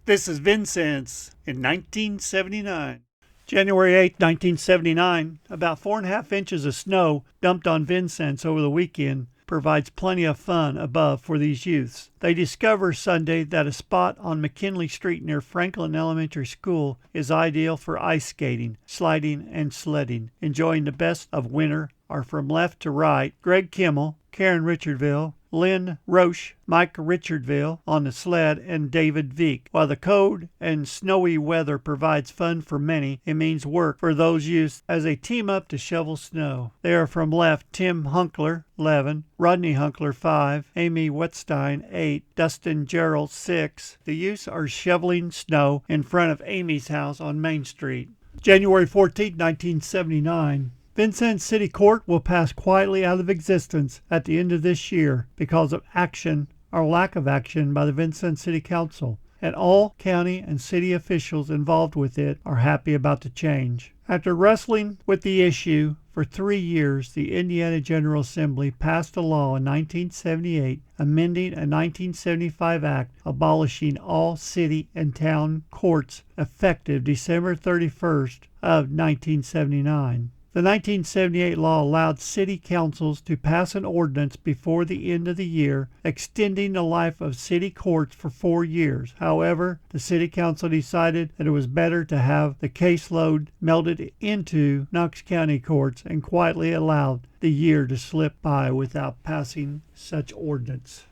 This is Vincennes in 1979. January 8, 1979, about 4.5 inches of snow dumped on Vincennes over the weekend provides plenty of fun above for these youths. They discover Sunday that a spot on McKinley Street near Franklin Elementary School is ideal for ice skating, sliding, and sledding. Enjoying the best of winter are from left to right Greg Kimmel, Karen Richardville, Lynn Roche, Mike Richardville on the sled, and David Veek. While the cold and snowy weather provides fun for many, it means work for those youths as they team up to shovel snow. They are from left Tim Hunkler, 11, Rodney Hunkler, 5, Amy Wetstein, 8, Dustin Gerald, 6. The youths are shoveling snow in front of Amy's house on Main Street. January 14, 1979. Vincennes City Court will pass quietly out of existence at the end of this year because of action or lack of action by the Vincennes City Council, and all county and city officials involved with it are happy about the change. After wrestling with the issue for 3 years, the Indiana General Assembly passed a law in 1978 amending a 1975 act abolishing all city and town courts effective December 31st of 1979. The 1978 law allowed city councils to pass an ordinance before the end of the year extending the life of city courts for 4 years. However, the city council decided that it was better to have the caseload melded into Knox County courts and quietly allowed the year to slip by without passing such ordinance.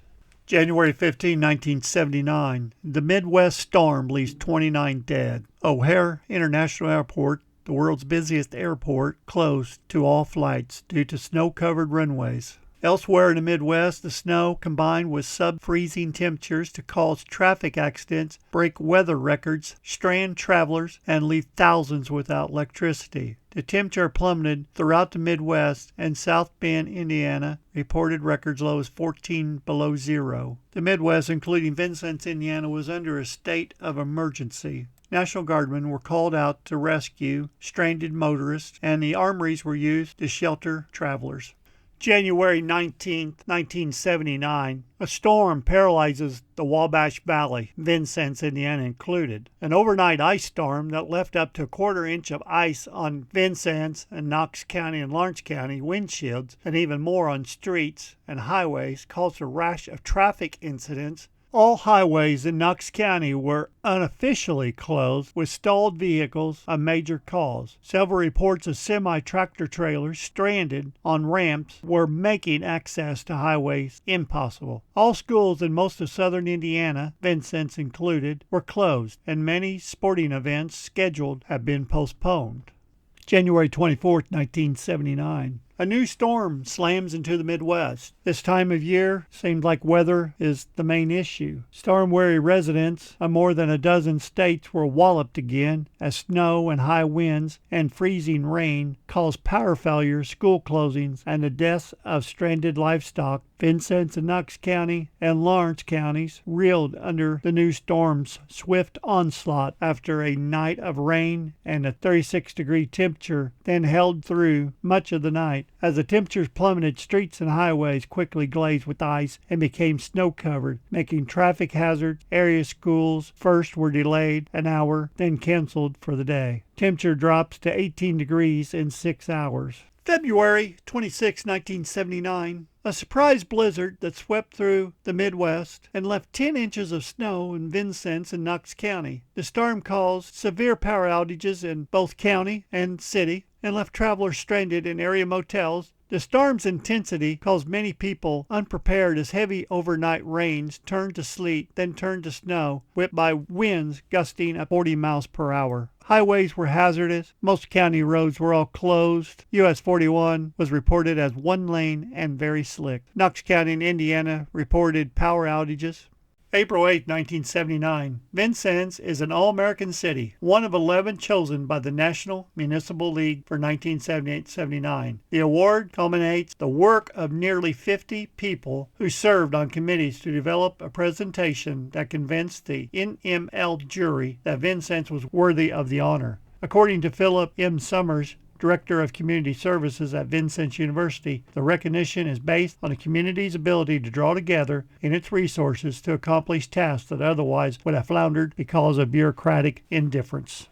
January 15, 1979. The Midwest storm leaves 29 dead. O'Hare International Airport, the world's busiest airport, closed to all flights due to snow-covered runways. Elsewhere in the Midwest, the snow combined with sub-freezing temperatures to cause traffic accidents, break weather records, strand travelers, and leave thousands without electricity. The temperature plummeted throughout the Midwest, and South Bend, Indiana, reported records low as 14 below zero. The Midwest, including Vincennes, Indiana, was under a state of emergency. National Guardmen were called out to rescue stranded motorists, and the armories were used to shelter travelers. January 19, 1979, a storm paralyzes the Wabash Valley, Vincennes, Indiana included. An overnight ice storm that left up to a 1/4 inch of ice on Vincennes and Knox County and Lawrence County windshields, and even more on streets and highways, caused a rash of traffic incidents. All highways in Knox County were unofficially closed, with stalled vehicles a major cause. Several reports of semi-tractor trailers stranded on ramps were making access to highways impossible. All schools in most of southern Indiana, Vincennes included, were closed, and many sporting events scheduled have been postponed. January 24, 1979. A new storm slams into the Midwest. This time of year seems like weather is the main issue. Storm-weary residents of more than a dozen states were walloped again as snow and high winds and freezing rain caused power failures, school closings, and the deaths of stranded livestock. Vincennes and Knox County and Lawrence counties reeled under the new storm's swift onslaught after a night of rain and a 36-degree temperature then held through much of the night. As the temperatures plummeted, streets and highways quickly glazed with ice and became snow-covered, making traffic hazards. Area schools first were delayed an hour, then canceled for the day. Temperature drops to 18 degrees in 6 hours. February 26, 1979. A surprise blizzard that swept through the Midwest and left 10 inches of snow in Vincennes and Knox County. The storm caused severe power outages in both county and city and left travelers stranded in area motels. The storm's intensity caused many people unprepared as heavy overnight rains turned to sleet, then turned to snow, whipped by winds gusting at 40 miles per hour. Highways were hazardous. Most county roads were all closed. US 41 was reported as one lane and very slick. Knox County in Indiana reported power outages. April 8, 1979. Vincennes is an all-American city, one of 11 chosen by the National Municipal League for 1978-79. The award culminates the work of nearly 50 people who served on committees to develop a presentation that convinced the NML jury that Vincennes was worthy of the honor. According to Philip M. Summers, Director of Community Services at Vincennes University, the recognition is based on the community's ability to draw together in its resources to accomplish tasks that otherwise would have floundered because of bureaucratic indifference.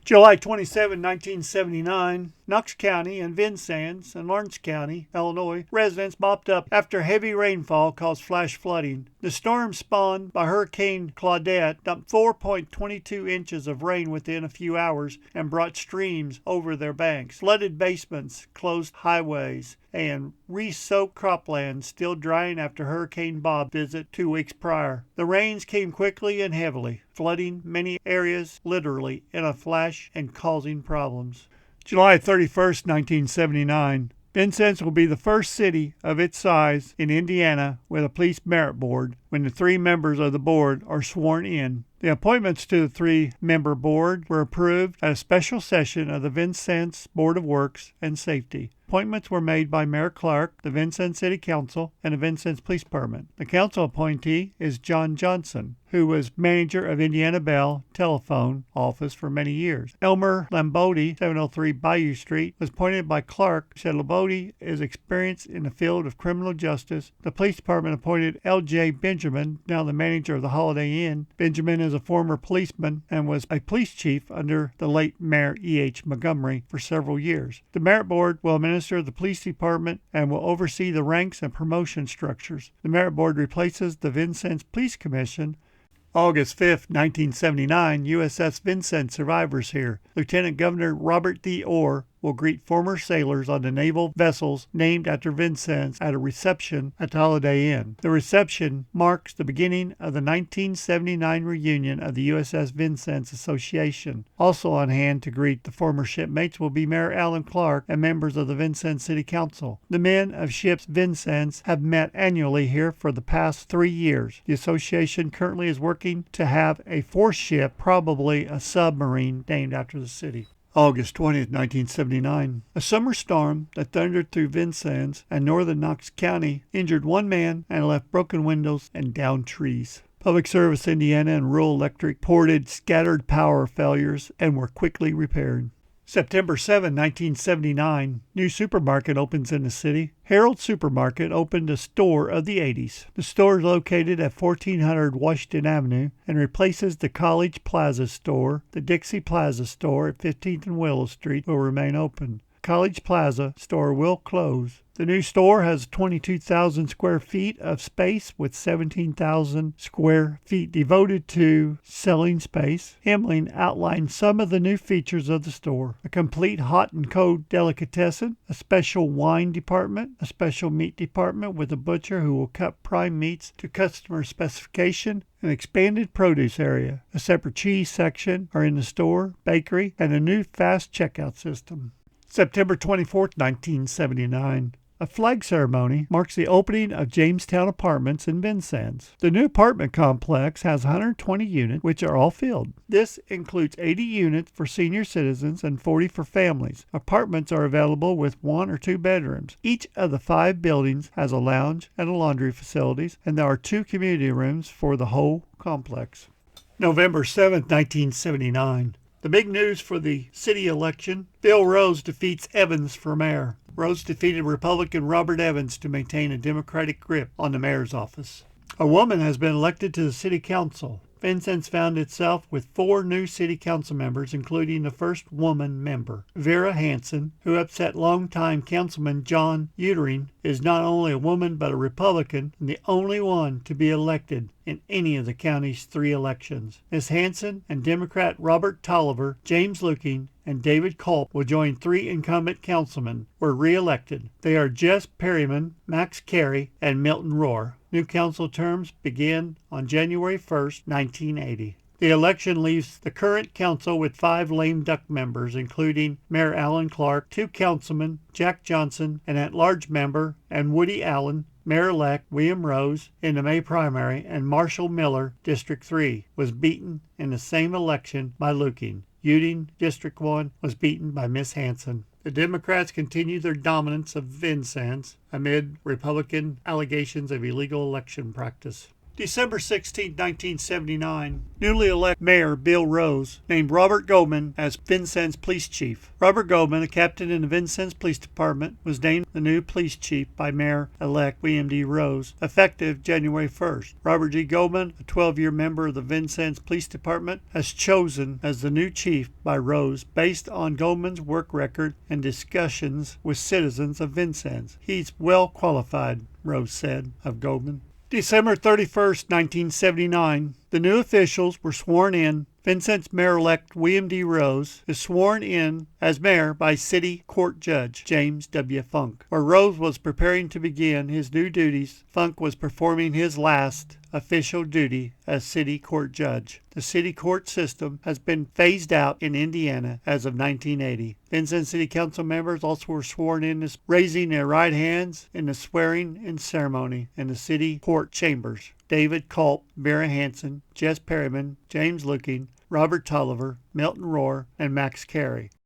July 27, 1979, Knox County and Vincennes and Lawrence County, Illinois, residents mopped up after heavy rainfall caused flash flooding. The storm spawned by Hurricane Claudette dumped 4.22 inches of rain within a few hours and brought streams over their banks, flooded basements, closed highways, and re-soaked croplands still drying after Hurricane Bob's visit 2 weeks prior. The rains came quickly and heavily, flooding many areas literally in a flash and causing problems. July 31st, 1979. Vincennes will be the first city of its size in Indiana with a police merit board when the 3 members of the board are sworn in. The appointments to the 3-member board were approved at a special session of the Vincennes Board of Works and Safety. Appointments were made by Mayor Clark, the Vincennes City Council, and the Vincennes Police Department. The council appointee is John Johnson, who was manager of Indiana Bell Telephone Office for many years. Elmer Lambotti, 703 Bayou Street, was appointed by Clark. Said Lambotti is experienced in the field of criminal justice. The police department appointed L.J. Benjamin, now the manager of the Holiday Inn. Benjamin is a former policeman and was a police chief under the late Mayor E.H. Montgomery for several years. The merit board will administer the police department and will oversee the ranks and promotion structures. The merit board replaces the Vincennes Police Commission. August 5, 1979, USS Vincennes survivors here. Lieutenant Governor Robert D. Orr will greet former sailors on the naval vessels named after Vincennes at a reception at the Holiday Inn. The reception marks the beginning of the 1979 reunion of the USS Vincennes Association. Also on hand to greet the former shipmates will be Mayor Alan Clark and members of the Vincennes City Council. The men of ships Vincennes have met annually here for the past 3 years. The association currently is working to have a 4th ship, probably a submarine, named after the city. August 20th, 1979. A summer storm that thundered through Vincennes and northern Knox County injured 1 man and left broken windows and downed trees. Public Service Indiana and Rural Electric reported scattered power failures and were quickly repaired. September 7, 1979. New supermarket opens in the city. Harold Supermarket opened a store of the 80s. The store is located at 1400 Washington Avenue and replaces the College Plaza store. The Dixie Plaza store at 15th and Willow Street will remain open. College Plaza store will close. The new store has 22,000 square feet of space with 17,000 square feet devoted to selling space. Himling outlined some of the new features of the store. A complete hot and cold delicatessen, a special wine department, a special meat department with a butcher who will cut prime meats to customer specification, an expanded produce area, a separate cheese section are in the store, bakery, and a new fast checkout system. September 24, 1979. A flag ceremony marks the opening of Jamestown Apartments in Vincennes. The new apartment complex has 120 units, which are all filled. This includes 80 units for senior citizens and 40 for families. Apartments are available with 1 or 2 bedrooms. Each of the 5 buildings has a lounge and a laundry facilities, and there are 2 community rooms for the whole complex. November 7, 1979. The big news for the city election: Bill Rose defeats Evans for mayor. Rose defeated Republican Robert Evans to maintain a Democratic grip on the mayor's office. A woman has been elected to the city council. Vincennes found itself with 4 new city council members, including the first woman member. Vera Hansen, who upset longtime councilman John Uterine, is not only a woman but a Republican and the only one to be elected in any of the county's 3 elections. Ms. Hansen and Democrat Robert Tolliver, James Luking, and David Culp will join 3 incumbent councilmen were re-elected. They are Jess Perryman, Max Carey, and Milton Rohr. New council terms begin on January 1st, 1980. The election leaves the current council with 5 lame duck members, including Mayor Alan Clark, 2 councilmen, Jack Johnson, an at-large member, and Woody Allen, Mayor-elect William Rose in the May primary, and Marshall Miller, District 3, was beaten in the same election by Luking. Udine, District 1, was beaten by Miss Hansen. The Democrats continued their dominance of Vincennes amid Republican allegations of illegal election practice. December 16, 1979, newly elected Mayor Bill Rose named Robert Goldman as Vincennes Police Chief. Robert Goldman, a captain in the Vincennes Police Department, was named the new police chief by Mayor-elect William D. Rose, effective January 1st. Robert G. Goldman, a 12-year member of the Vincennes Police Department, has chosen as the new chief by Rose based on Goldman's work record and discussions with citizens of Vincennes. He's well qualified, Rose said of Goldman. December 31st, 1979, the new officials were sworn in. Vincennes Mayor-elect William D. Rose is sworn in as mayor by City Court Judge James W. Funk. Where Rose was preparing to begin his new duties, Funk was performing his last official duty as City Court Judge. The City Court system has been phased out in Indiana as of 1980. Vincennes City Council members also were sworn in as raising their right hands in the swearing-in ceremony in the City Court chambers. David Culp, Vera Hansen, Jess Perryman, James Looking, Robert Tulliver, Milton Rohr, and Max Carey.